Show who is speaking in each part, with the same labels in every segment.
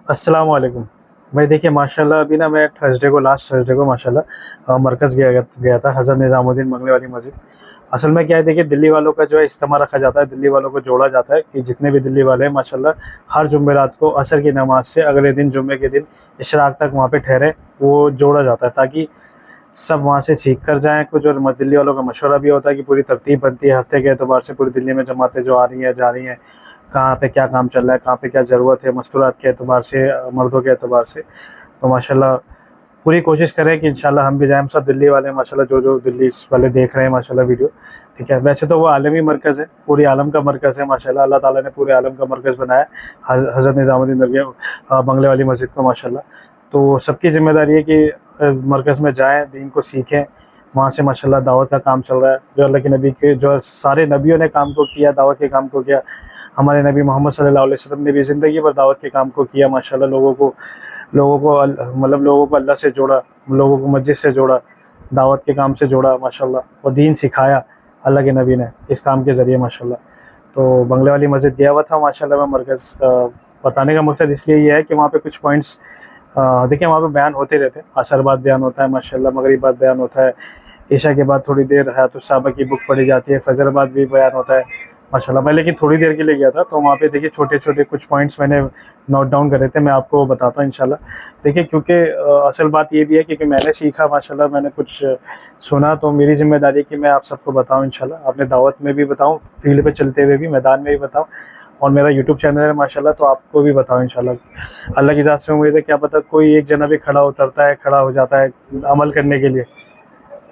Speaker 1: अस्सलाम वालेकुम। भाई देखिए माशाल्लाह अभी ना मैं लास्ट थर्सडे को माशाल्लाह मरकज़ गया था, हज़रत निज़ामुद्दीन बंगले वाली मस्जिद। असल में क्या है, देखिए दिल्ली वालों का जो है इज्तिमा रखा जाता है, दिल्ली वालों को जोड़ा जाता है कि जितने भी दिल्ली वाले हैं माशाल्लाह हर जुमेरात को असर की नमाज़ से अगले दिन जुम्मे के दिन इशराक तक वहाँ पे ठहरे, वो जोड़ा जाता है ताकि सब वहाँ से सीख कर जाएँ कुछ। और दिल्ली वालों का मशवरा भी होता है कि पूरी तरतीब बनती है हफ़्ते के एतबार से, पूरी दिल्ली में जमातें जो आ रही हैं जा रही हैं, कहाँ पे क्या काम चल रहा है, कहाँ पे क्या ज़रूरत है मस्तूरात के एतबार से, मर्दों के एतबार से। तो माशाल्लाह पूरी कोशिश करें कि इंशाल्लाह हम भी जाएँ। हम सब दिल्ली वाले हैं माशाल्लाह, जो दिल्ली वाले देख रहे हैं माशाल्लाह वीडियो, ठीक है। वैसे तो वो आलमी मरकज़ है, पूरी आलम का मरकज़ है माशाल्लाह, अल्लाह ताला ने पूरे आलम का मरकज़ बनाया हज़रत निज़ामुद्दीन दरगाह बंगले वाली मस्जिद को माशाल्लाह। तो सबकी ज़िम्मेदारी है कि मरकज़ में जाएँ, दीन को सीखें। वहाँ से माशाल्लाह दावत का काम चल रहा है, जो अल्लाह के नबी के, जो सारे नबियों ने काम को किया, दावत के काम को किया। हमारे नबी मोहम्मद सल्लल्लाहु अलैहि वसल्लम ने भी ज़िंदगी भर दावत के काम को किया माशाल्लाह। लोगों को अल्लाह से जोड़ा, लोगों को मस्जिद से जोड़ा, दावत के काम से जोड़ा माशाल्लाह, और दीन सिखाया अल्लाह के नबी ने इस काम के ज़रिए माशाल्लाह। तो बंगले वाली मस्जिद गया हुआ था माशाल्लाह मैं मरकज़। बताने का मकसद इसलिए ये है कि वहाँ पे कुछ पॉइंट्स देखिए वहाँ पे बयान होते रहते हैं। असर बाद बयान होता है माशाल्लाह, मगरिब बाद बयान होता है, इशा के बाद थोड़ी देर हयातुस सहाबा की बुक पढ़ी जाती है, फजर बाद भी बयान होता है माशाल्लाह। मैं लेकिन थोड़ी देर के लिए गया था, तो वहाँ पे देखिए छोटे छोटे कुछ पॉइंट्स मैंने नोट डाउन करे थे, मैं आपको बताता हूँ इंशाल्लाह। देखिए क्योंकि असल बात ये भी है कि मैंने सीखा माशाल्लाह, मैंने कुछ सुना, तो मेरी ज़िम्मेदारी है कि मैं आप सबको बताऊँ इंशाल्लाह, अपने दावत में भी बताऊँ, फील्ड पे चलते हुए भी, मैदान में भी बताऊँ, और मेरा यूट्यूब चैनल है माशाल्लाह, तो आपको भी बताऊँ इंशाल्लाह। अल्लाह की इजाज़त से उम्मीद है, क्या पता कोई एक जना भी खड़ा हो जाता है अमल करने के लिए।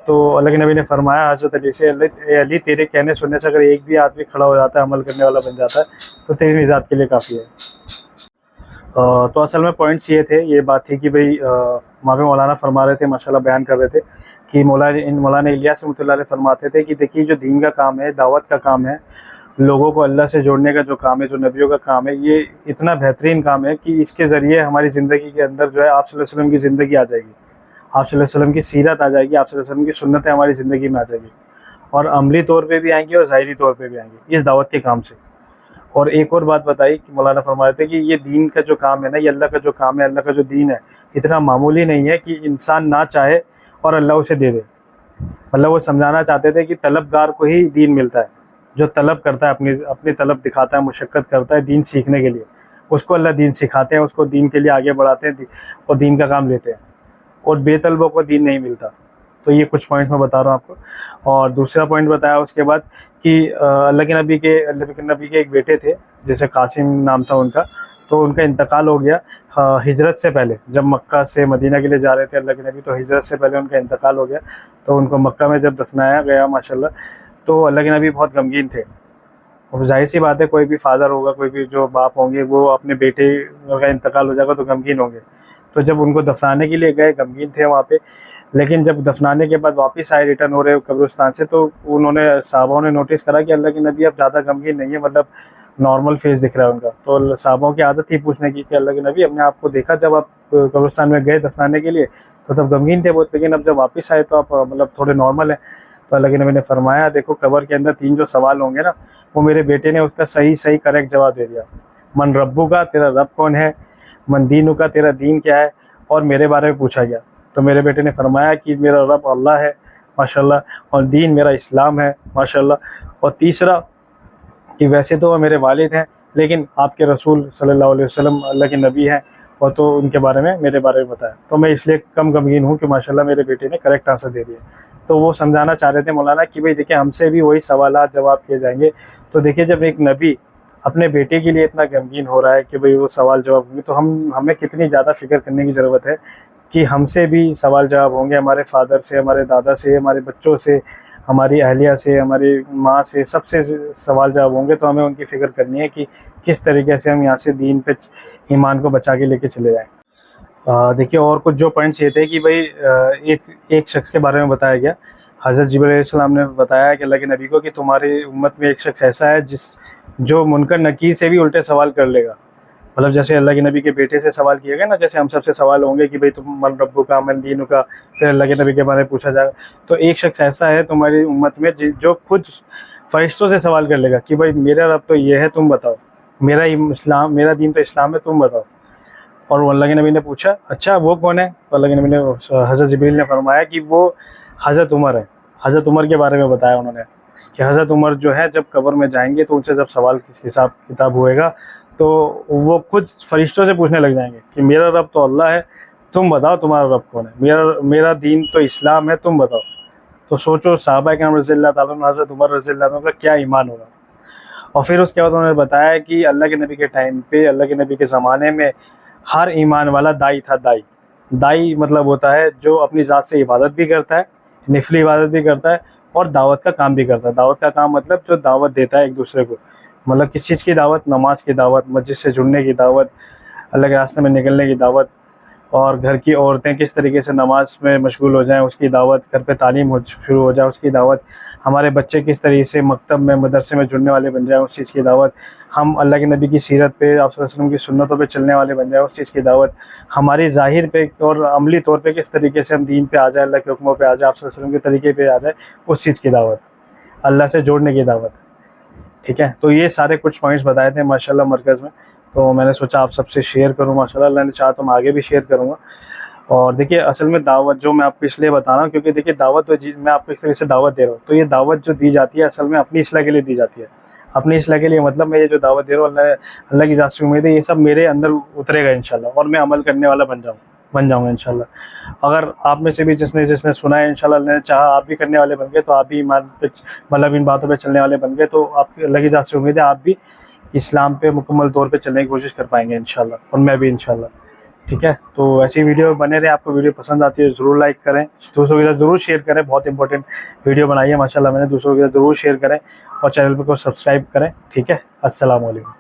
Speaker 1: तो अल्लाह के नबी ने फरमाया हज़रत अली से, ए अली तेरे कहने सुनने से अगर एक भी आदमी खड़ा हो जाता है, अमल करने वाला बन जाता है, तो तेरी निजात के लिए काफ़ी है। तो असल में पॉइंट्स ये थे, ये बात थी कि भाई वहाँ पे मौलाना फरमा रहे थे माशाल्लाह, बयान कर रहे थे कि मौलाना इलियास रहमतुल्लाह अलैह फरमाते थे कि देखिए जो दीन का काम है, दावत का काम है, लोगों को अल्लाह से जोड़ने का जो काम है, जो नबियों का काम है, ये इतना बेहतरीन काम है कि इसके ज़रिए हमारी ज़िंदगी के अंदर जो है आप सल्लल्लाहु अलैहि वसल्लम की ज़िंदगी आ जाएगी, आप सल्लल्लाहु अलैहि वसल्लम की सीरत आ जाएगी, आप सल्लल्लाहु अलैहि वसल्लम की सुन्नतें हमारी ज़िंदगी में आ जाएगी, और अमली तौर पे भी आएंगी और ज़ाहिरी तौर पे भी आएंगी इस दावत के काम से। और एक और बात बताई कि मौलाना फरमा रहे थे कि ये दीन का जो काम है ना, ये अल्लाह का जो काम है, अल्लाह का जो दीन है, इतना मामूली नहीं है कि इंसान ना चाहे और अल्लाह उसे दे दे। मतलब वो समझाना चाहते थे कि तलबगार को ही दीन मिलता है, जो तलब करता है, अपनी अपनी तलब दिखाता है, मुशक्क़त करता है दीन सीखने के लिए, उसको अल्लाह दीन सिखाते हैं, उसको दीन के लिए आगे बढ़ाते हैं और दीन का काम लेते हैं, और बेतलबों को दीन नहीं मिलता। तो ये कुछ पॉइंट्स मैं बता रहा हूँ आपको। और दूसरा पॉइंट बताया उसके बाद कि अल्लाह के नबी के एक बेटे थे, जैसे कासिम नाम था उनका, तो उनका इंतकाल हो गया हिजरत से पहले। जब मक्का से मदीना के लिए जा रहे थे अल्लाह के नबी, तो हिजरत से पहले उनका इंतकाल हो गया। तो उनको मक्का में जब दफनाया गया माशाल्लाह, तो अल्लाह के नबी बहुत गमगीन थे। और ज़ाहिर सी बात है, कोई भी फादर होगा, कोई भी जो बाप होंगे, वो अपने बेटे का इंतकाल हो जाएगा तो गमगीन होंगे। तो जब उनको दफनाने के लिए गए, गमगीन थे वहाँ पे। लेकिन जब दफनाने के बाद वापस आए, रिटर्न हो रहे कब्रिस्तान से, तो उन्होंने, साहबाओं ने नोटिस करा कि अल्लाह के नबी अब ज़्यादा गमगीन नहीं है, मतलब नॉर्मल फेस दिख रहा है उनका। तो साहबाओं की आदत थी पूछने की कि अल्लाह के नबी, अपने आपको देखा जब आप कब्रिस्तान में गए दफनाने के लिए, तो तब गमगीन थे बहुत, लेकिन अब जब वापस आए तो आप मतलब थोड़े नॉर्मल हैं। तो अल्लाह के नबी ने फरमाया, देखो कब्र के अंदर 3 जो सवाल होंगे ना, वो मेरे बेटे ने उसका सही सही करेक्ट जवाब दे दिया। मन रब्बू का, तेरा रब कौन है, मन दीनू का, तेरा दीन क्या है, और मेरे बारे में पूछा गया। तो मेरे बेटे ने फरमाया कि मेरा रब अल्लाह है माशाल्लाह, और दीन मेरा इस्लाम है माशाल्लाह, और तीसरा कि वैसे तो वो मेरे वालिद हैं, लेकिन आपके रसूल सल्लल्लाहु अलैहि वसल्लम अल्लाह के नबी हैं, और तो उनके बारे में, मेरे बारे में बताया। तो मैं इसलिए कम गमगीन हूँ कि माशाल्लाह मेरे बेटे ने करेक्ट आंसर दे दिया। तो वो समझाना चाह रहे थे मौलाना कि भाई देखिए, हमसे भी वही सवालात जवाब किए जाएंगे। तो देखिए, जब एक नबी अपने बेटे के लिए इतना गमगीन हो रहा है कि भाई वो सवाल जवाब होंगे, तो हमें कितनी ज़्यादा फ़िक्र करने की ज़रूरत है कि हमसे भी सवाल जवाब होंगे, हमारे फादर से, हमारे दादा से, हमारे बच्चों से, हमारी अहलिया से, हमारी माँ से, सबसे सवाल जवाब होंगे। तो हमें उनकी फ़िक्र करनी है कि किस तरीके से हम यहाँ से दीन पे, ईमान को बचा के लेके चले जाएँ। देखिए, और कुछ जो पॉइंट्स ये थे कि भाई एक एक शख्स के बारे में बताया गया। हज़रत जिब्रील अलैहिस्सलाम ने बताया कि अल्लाह के नबी को कि तुम्हारी उम्मत में एक शख्स ऐसा है जो मुनकर नकीर से भी उल्टे सवाल कर लेगा। मतलब जैसे अल्लाह के नबी के बेटे से सवाल किया गया ना, जैसे हम सबसे सवाल होंगे कि भाई तुम मन रब्बु का, मन दीनु का, फिर अल्लाह के नबी के बारे में पूछा जाएगा। तो एक शख्स ऐसा है तुम्हारी उम्मत में जो खुद फरिश्तों से सवाल कर लेगा कि भाई मेरा रब तो ये है, तुम बताओ, मेरा दीन तो इस्लाम है, तुम बताओ। اور وہ اللہ کے نبی نے پوچھا اچھا وہ کون ہے؟ تو اللہ کے نبی نے حضرت جبریل نے فرمایا کہ وہ حضرت عمر ہے. حضرت عمر کے بارے میں بتایا انہوں نے کہ حضرت عمر جو ہے جب قبر میں جائیں گے تو ان سے جب سوال حساب کتاب ہوئے گا تو وہ خود فرشتوں سے پوچھنے لگ جائیں گے کہ میرا رب تو اللہ ہے, تم بتاؤ تمہارا رب کون ہے, میرا دین تو اسلام ہے, تم بتاؤ. تو سوچو صحابہ کرام رضی اللہ تعالیٰ عنہ, حضرت عمر رضی اللہ عنہ کا کیا ایمان ہوگا. اور پھر اس کے بعد انہوں نے بتایا کہ اللہ کے نبی کے ٹائم پہ, اللہ کے نبی کے زمانے میں ہر ایمان والا دائی تھا. دائی مطلب ہوتا ہے جو اپنی ذات سے عبادت بھی کرتا ہے, نفلی عبادت بھی کرتا ہے اور دعوت کا کام بھی کرتا ہے. دعوت کا کام مطلب جو دعوت دیتا ہے ایک دوسرے کو, مطلب کس چیز کی دعوت؟ نماز کی دعوت, مسجد سے جڑنے کی دعوت, اللہ کے راستے میں نکلنے کی دعوت, اور گھر کی عورتیں کس طریقے سے نماز میں مشغول ہو جائیں اس کی دعوت, گھر پہ تعلیم شروع ہو جائے اس کی دعوت, ہمارے بچے کس طریقے سے مکتب میں مدرسے میں جڑنے والے بن جائیں اس چیز کی دعوت, ہم اللہ کے نبی کی سیرت پہ, آپ صلی اللہ علیہ وسلم کی سنتوں پہ چلنے والے بن جائیں اس چیز کی دعوت, ہماری ظاہر پہ اور عملی طور پہ کس طریقے سے ہم دین پہ آ جائیں, اللہ کے حکموں پہ آ جائیں, آپ صلی اللہ علیہ وسلم کے طریقے پہ آ جائیں اس چیز کی دعوت, اللہ سے جوڑنے کی دعوت. ٹھیک ہے, تو یہ سارے کچھ پوائنٹس بتائے تھے ماشاءاللہ مرکز میں, تو میں نے سوچا آپ سب سے شیئر کروں. ماشاءاللہ اللہ نے چاہا تو میں آگے بھی شیئر کروں گا. اور دیکھیے اصل میں دعوت جو میں آپ کو اس لیے بتا رہا ہوں کیونکہ دیکھیے دعوت تو میں آپ کو اس طرح سے دعوت دے رہا ہوں, تو یہ دعوت جو دی جاتی ہے اصل میں اپنی اصلاح کے لیے دی جاتی ہے. اپنی اصلاح کے لیے مطلب میں یہ جو دعوت دے رہا ہوں اللہ کی ذات سے امید ہے یہ سب میرے اندر اترے گا انشاءاللہ, اور میں عمل کرنے والا بن جاؤں گا انشاءاللہ. اگر آپ میں سے بھی جس نے سنا ہے انشاءاللہ اللہ نے چاہا آپ بھی کرنے والے بن گئے, تو آپ بھی ایمان پہ مطلب ان باتوں پہ چلنے والے بن گئے, تو آپ اللہ کی ذات سے امید ہے آپ بھی اسلام پہ مکمل طور پہ چلنے کی کوشش کر پائیں گے انشاءاللہ, اور میں بھی انشاءاللہ. ٹھیک ہے, تو ایسی ویڈیو بنے رہے. آپ کو ویڈیو پسند آتی ہے ضرور لائک کریں, دوستوں کے ساتھ ضرور شیئر کریں. بہت امپورٹنٹ ویڈیو بنائی ہے ماشاءاللہ میں نے, دوستوں کے ساتھ ضرور شیئر کریں اور چینل کو سبسکرائب کریں. ٹھیک ہے, السلام علیکم.